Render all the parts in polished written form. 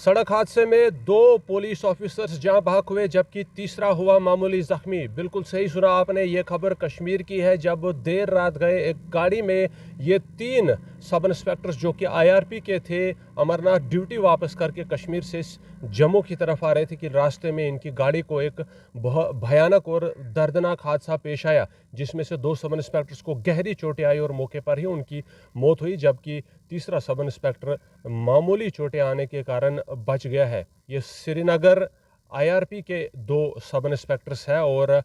सड़क हादसे में 2 पुलिस ऑफिसर्स जाँ बहक हुए जबकि तीसरा हुआ मामूली जख्मी। बिल्कुल सही सुना आपने, ये खबर कश्मीर की है। जब देर रात गए एक गाड़ी में ये 3 सब इंस्पेक्टर्स जो कि आईआरपी के थे, अमरनाथ ड्यूटी वापस करके कश्मीर से जम्मू की तरफ आ रहे थे कि रास्ते में इनकी गाड़ी को एक बहुत भयानक और दर्दनाक हादसा पेश आया, जिसमें से 2 सब इंस्पेक्टर्स को गहरी चोटें आई और मौके पर ही उनकी मौत हुई, जबकि तीसरा सब इंस्पेक्टर मामूली चोटें आने के कारण बच गया है। ये श्रीनगर आईआरपी के 2 सब इंस्पेक्टर्स हैं और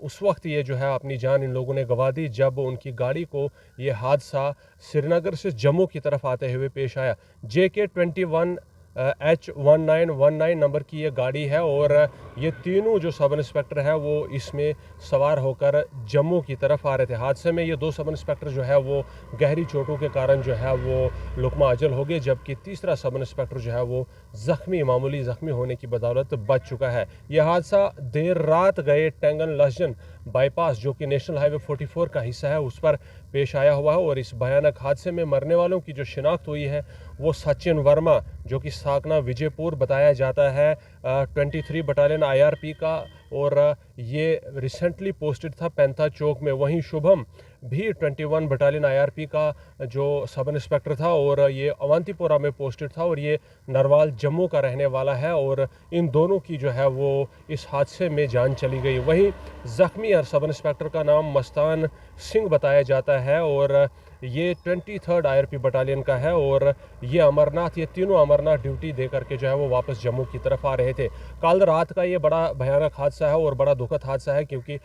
उस वक्त ये जो है अपनी जान इन लोगों ने गंवा दी जब उनकी गाड़ी को ये हादसा श्रीनगर से जम्मू की तरफ आते हुए पेश आया। JK 21 H1919 नंबर की ये गाड़ी है और ये तीनों जो सब इंस्पेक्टर है वो इसमें सवार होकर जम्मू की तरफ आ रहे थे। हादसे में ये 2 सब इंस्पेक्टर जो है वो गहरी चोटों के कारण जो है वो लुकमा अजल हो गए, जबकि तीसरा सब इंस्पेक्टर जो है वो मामूली ज़ख्मी होने की बदौलत बच चुका है। यह हादसा देर रात गए टेंगन लहजन बाईपास जो कि नेशनल हाईवे 44 का हिस्सा है उस पर पेश आया हुआ है और इस भयानक हादसे में मरने वालों की जो शिनाख्त हुई है वो सचिन वर्मा जो कि साकना विजयपुर बताया जाता है, 23 बटालियन आईआरपी का, और ये रिसेंटली पोस्टेड था पैंथा चौक में। वहीं शुभम भी 21 बटालियन आईआरपी का जो सब इंस्पेक्टर था और ये अवंतीपोरा में पोस्टेड था और ये नरवाल जम्मू का रहने वाला है और इन दोनों की जो है वो इस हादसे में जान चली गई। वहीं ज़ख्मी सब इंस्पेक्टर का नाम मस्तान सिंह बताया जाता है और ये 23rd आईआरपी बटालियन का है और ये तीनों अमरनाथ ड्यूटी दे करके जो है वो वापस जम्मू की तरफ आ रहे थे। कल रात का ये बड़ा भयानक हादसा है और बड़ा दुखद हादसा है क्योंकि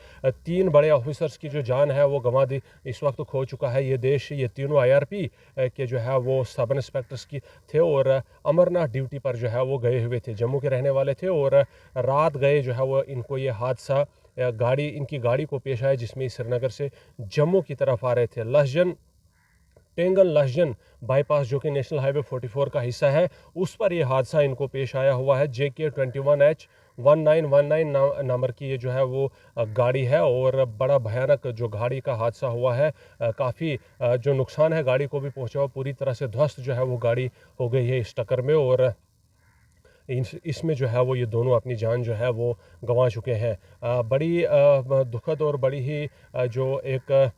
3 बड़े ऑफिसर्स की जो जान है वो गंवा दी, इस वक्त खो चुका है ये देश। ये तीनों आईआरपी के जो है वो सब इंस्पेक्टर्स की थे और अमरनाथ ड्यूटी पर जो है वो गए हुए थे, जम्मू के रहने वाले थे और रात गए जो है वो इनको ये हादसा इनकी गाड़ी को पेश आया जिसमें श्रीनगर से जम्मू की तरफ आ रहे थे। टेंगन लहजन बाईपास जो कि नेशनल हाईवे 44 का हिस्सा है उस पर यह हादसा इनको पेश आया हुआ है। JK 21H1919 नंबर की ये जो है वो गाड़ी है और बड़ा भयानक जो गाड़ी का हादसा हुआ है, काफ़ी जो नुकसान है गाड़ी को भी पहुंचा हुआ, पूरी तरह से ध्वस्त जो है वो गाड़ी हो गई है इस टक्कर में और इसमें जो है वो ये दोनों अपनी जान जो है वो गंवा चुके हैं। बड़ी दुखद और बड़ी ही जो एक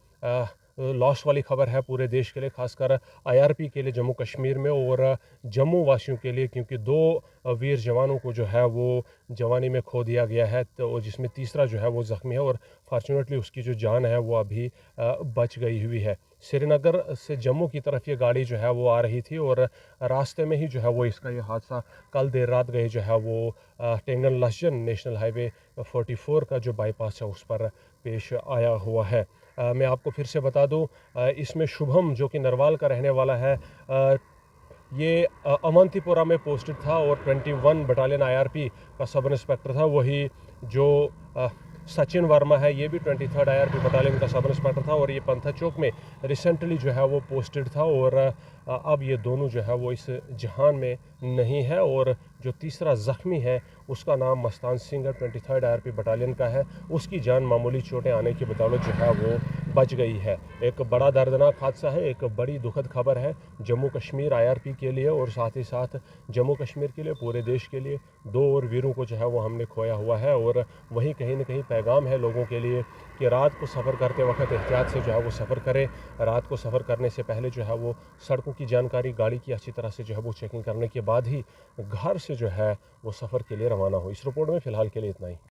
लॉस वाली खबर है पूरे देश के लिए, खासकर आईआरपी के लिए जम्मू कश्मीर में और जम्मू वासियों के लिए, क्योंकि 2 वीर जवानों को जो है वो जवानी में खो दिया गया है, तो जिसमें तीसरा जो है वो ज़ख्मी है और फॉर्चुनेटली उसकी जो जान है वो अभी बच गई हुई है। श्रीनगर से जम्मू की तरफ ये गाड़ी जो है वो आ रही थी और रास्ते में ही जो है वो इसका ये हादसा कल देर रात गए जो है वो टेंगन लहजन नेशनल हाईवे 44 का जो बाईपास है उस पर पेश आया हुआ है। मैं आपको फिर से बता दूं, इसमें शुभम जो कि नरवाल का रहने वाला है, ये अवंतीपोरा में पोस्टेड था और 21 बटालियन आईआरपी का सब इंस्पेक्टर था। वही जो सचिन वर्मा है ये भी 23rd आईआरपी बटालियन का सब इंस्पेक्टर था और ये पंथा चौक में रिसेंटली जो है वो पोस्टेड था और अब ये दोनों जो है वो इस जहान में नहीं है और जो तीसरा ज़ख्मी है उसका नाम मस्तान सिंह है, 23rd आईआरपी बटालियन का है। उसकी जान मामूली चोटें आने की बदौलत जो है वो बच गई है। एक बड़ा दर्दनाक हादसा है, एक बड़ी दुखद खबर है जम्मू कश्मीर आईआरपी के लिए और साथ ही साथ जम्मू कश्मीर के लिए, पूरे देश के लिए। 2 और वीरों को जो है वो हमने खोया हुआ है और वहीं कहीं ना कहीं पैगाम है लोगों के लिए कि रात को सफ़र करते वक्त एहतियात से जो है वो सफ़र करें। रात को सफ़र करने से पहले जो है वो सड़कों की जानकारी, गाड़ी की अच्छी तरह से जो है वो चेकिंग करने के बाद ही घर से जो है वो सफ़र के लिए रवाना हो। इस रिपोर्ट में फ़िलहाल के लिए इतना ही।